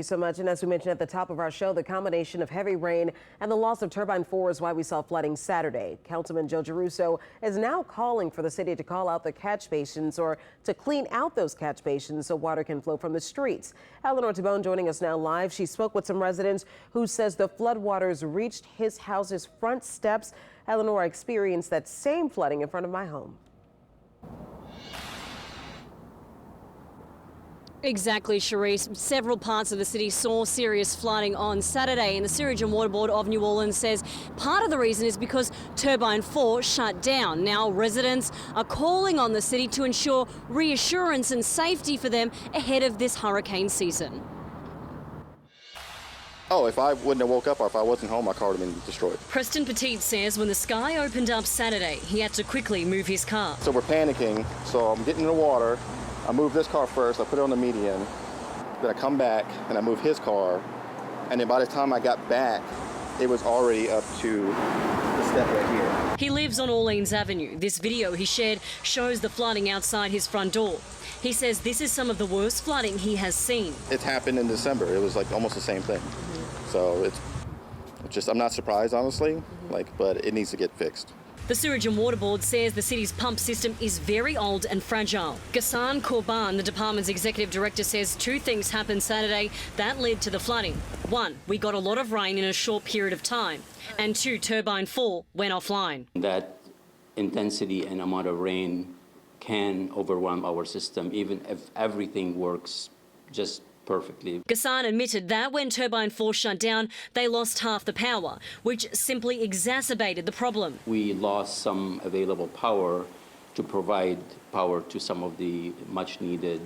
Thank you so much. And as we mentioned at the top of our show, the combination of heavy rain and the loss of turbine 4 is why we saw flooding Saturday. Councilman Joe Giarrusso is now calling for the city to call out the catch basins or to clean out those catch basins so water can flow from the streets. Eleanor Tabone joining us now live. She spoke with some residents who says the floodwaters reached his house's front steps. Eleanor, I experienced that same flooding in front of my home. Exactly, Cherise. Several parts of the city saw serious flooding on Saturday, and the Sewerage and Water Board of New Orleans says part of the reason is because turbine 4 shut down. Now residents are calling on the city to ensure reassurance and safety for them ahead of this hurricane season. Oh, if I wouldn't have woke up or if I wasn't home, my car would have been destroyed. Preston Petit says when the sky opened up Saturday, he had to quickly move his car. So we're panicking, so I'm getting in the water. I move this car first, I put it on the median, then I come back and I move his car, and then by the time I got back, it was already up to the step right here. He lives on Orleans Avenue. This video he shared shows the flooding outside his front door. He says this is some of the worst flooding he has seen. It's happened in December. It was like almost the same thing. So it's just, I'm not surprised, honestly, but it needs to get fixed. The Sewerage and Water Board says the city's pump system is very old and fragile. Ghassan Korban, the department's executive director, says two things happened Saturday that led to the flooding. One, we got a lot of rain in a short period of time. And two, turbine 4 went offline. That intensity and amount of rain can overwhelm our system, even if everything works just perfectly. Ghassan admitted that when turbine 4 shut down, they lost half the power, which simply exacerbated the problem. We lost some available power to provide power to some of the much needed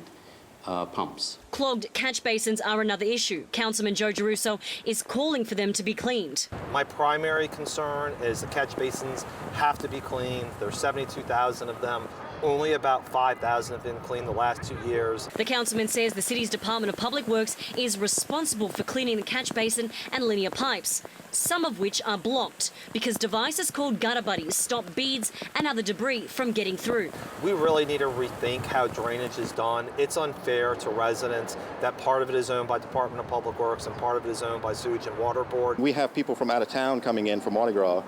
pumps. Clogged catch basins are another issue. Councilman Joe Giarrusso is calling for them to be cleaned. My primary concern is the catch basins have to be cleaned. There's 72,000 of them. Only about 5,000 have been cleaned the last 2 years. The councilman says the city's Department of Public Works is responsible for cleaning the catch basin and linear pipes, some of which are blocked because devices called gutter buddies stop beads and other debris from getting through. We really need to rethink how drainage is done. It's unfair to residents that part of it is owned by Department of Public Works and part of it is owned by Sewerage and Water Board. We have people from out of town coming in from Mardi Gras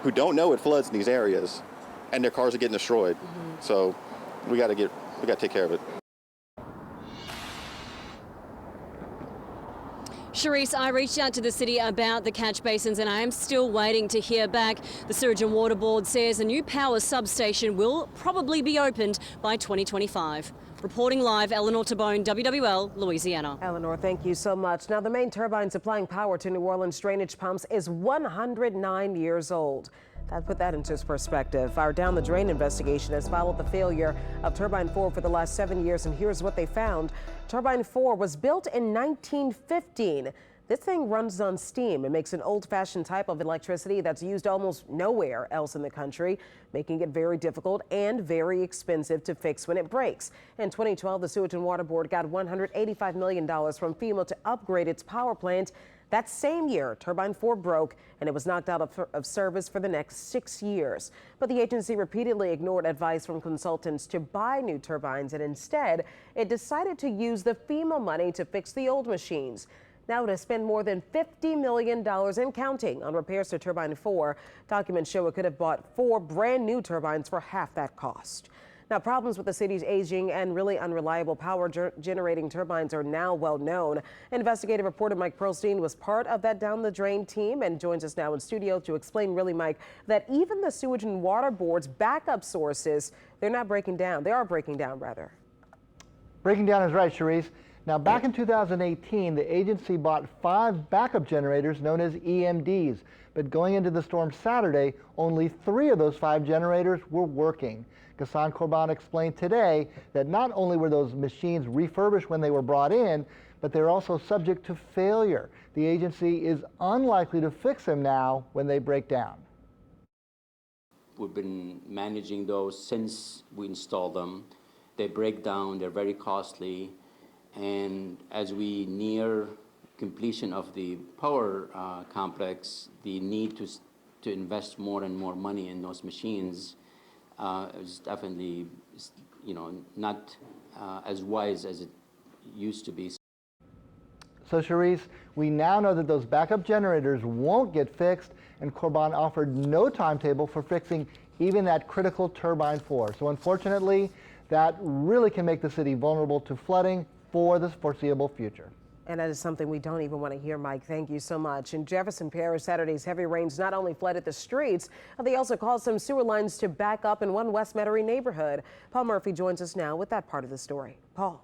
who don't know it floods in these areas, and their cars are getting destroyed. So we got to take care of it. Cherise, I reached out to the city about the catch basins and I am still waiting to hear back. The Sewerage and Water Board says a new power substation will probably be opened by 2025. Reporting live, Eleanor Tabone, WWL, Louisiana. Eleanor, thank you so much. Now, the main turbine supplying power to New Orleans drainage pumps is 109 years old. That put that into perspective. Our Down the Drain investigation has followed the failure of turbine 4 for the last 7 years, and here's what they found. Turbine 4 was built in 1915. This thing runs on steam. It makes an old-fashioned type of electricity that's used almost nowhere else in the country, making it very difficult and very expensive to fix when it breaks. In 2012, the Sewerage and Water Board got $185 million from FEMA to upgrade its power plant. That same year, turbine 4 broke and it was knocked out of service for the next 6 years. But the agency repeatedly ignored advice from consultants to buy new turbines, and instead, it decided to use the FEMA money to fix the old machines. Now to spend more than $50 million and counting on repairs to turbine 4. Documents show it could have bought 4 brand new turbines for half that cost. Now, problems with the city's aging and really unreliable power generating turbines are now well known. Investigative reporter Mike Pearlstein was part of that down the drain team and joins us now in studio to explain, really, Mike, that even the Sewage and Water Board's backup sources, they're not breaking down. They are breaking down, rather. Breaking down is right, Cherise. Now, back in 2018, the agency bought 5 backup generators known as EMDs. But going into the storm Saturday, only 3 of those 5 generators were working. Ghassan Korban explained today that not only were those machines refurbished when they were brought in, but they're also subject to failure. The agency is unlikely to fix them now when they break down. We've been managing those since we installed them. They break down, they're very costly, and as we near completion of the power complex, the need to invest more and more money in those machines is definitely, not as wise as it used to be. So Charisse, we now know that those backup generators won't get fixed, and Corban offered no timetable for fixing even that critical turbine 4. So unfortunately, that really can make the city vulnerable to flooding for the foreseeable future. And that is something we don't even want to hear, Mike. Thank you so much. In Jefferson Parish, Saturday's heavy rains not only flooded the streets, they also caused some sewer lines to back up in one West Metairie neighborhood. Paul Murphy joins us now with that part of the story. Paul.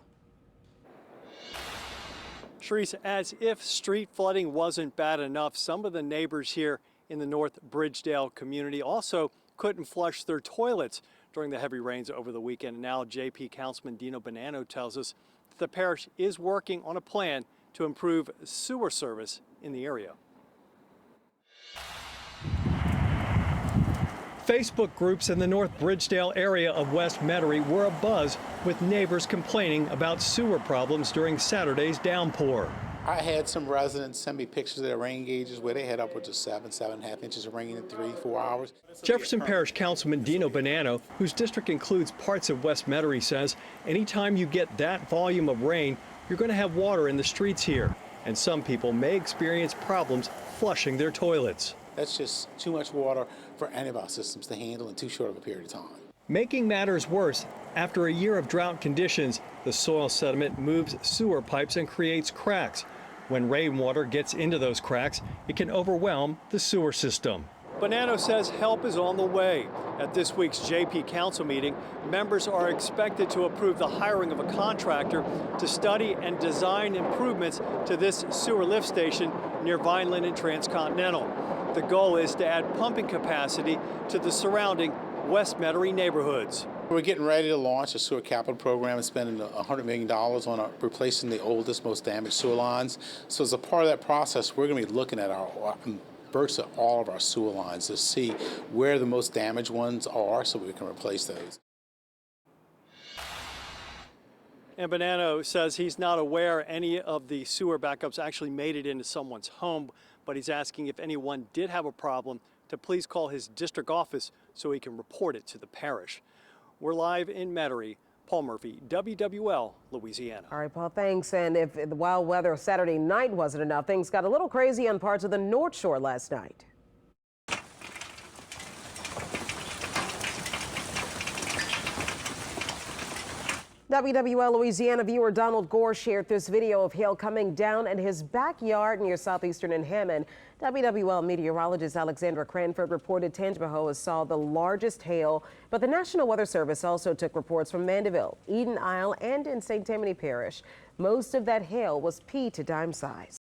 Charisse, as if street flooding wasn't bad enough, some of the neighbors here in the North Bridgedale community also couldn't flush their toilets during the heavy rains over the weekend. And now JP Councilman Dino Bonanno tells us that the parish is working on a plan to improve sewer service in the area. Facebook groups in the North Bridgedale area of West Metairie were abuzz with neighbors complaining about sewer problems during Saturday's downpour. I had some residents send me pictures of their rain gauges where they had upwards of 7.5 inches of rain in 3-4 hours. Jefferson Parish Councilman Dino Bonanno, whose district includes parts of West Metairie, says anytime you get that volume of rain, you're going to have water in the streets here, and some people may experience problems flushing their toilets. That's just too much water for any of our systems to handle in too short of a period of time. Making matters worse, after a year of drought conditions, the soil sediment moves sewer pipes and creates cracks. When rainwater gets into those cracks, it can overwhelm the sewer system. Bonanno says help is on the way. At this week's JP Council meeting, members are expected to approve the hiring of a contractor to study and design improvements to this sewer lift station near Vineland and Transcontinental. The goal is to add pumping capacity to the surrounding West Metairie neighborhoods. We're getting ready to launch a sewer capital program and spending $100 million on replacing the oldest, most damaged sewer lines. So as a part of that process, we're going to be looking at virtually all of our sewer lines to see where the most damaged ones are so we can replace those. And Bonanno says he's not aware any of the sewer backups actually made it into someone's home, but he's asking if anyone did have a problem to please call his district office so he can report it to the parish. We're live in Metairie. Paul Murphy, WWL, Louisiana. All right, Paul, thanks. And if the wild weather Saturday night wasn't enough, things got a little crazy on parts of the North Shore last night. WWL Louisiana viewer Donald Gore shared this video of hail coming down in his backyard near southeastern and Hammond. WWL meteorologist Alexandra Cranford reported Tangipahoa saw the largest hail, but the National Weather Service also took reports from Mandeville, Eden Isle, and in St. Tammany Parish. Most of that hail was pea to dime size.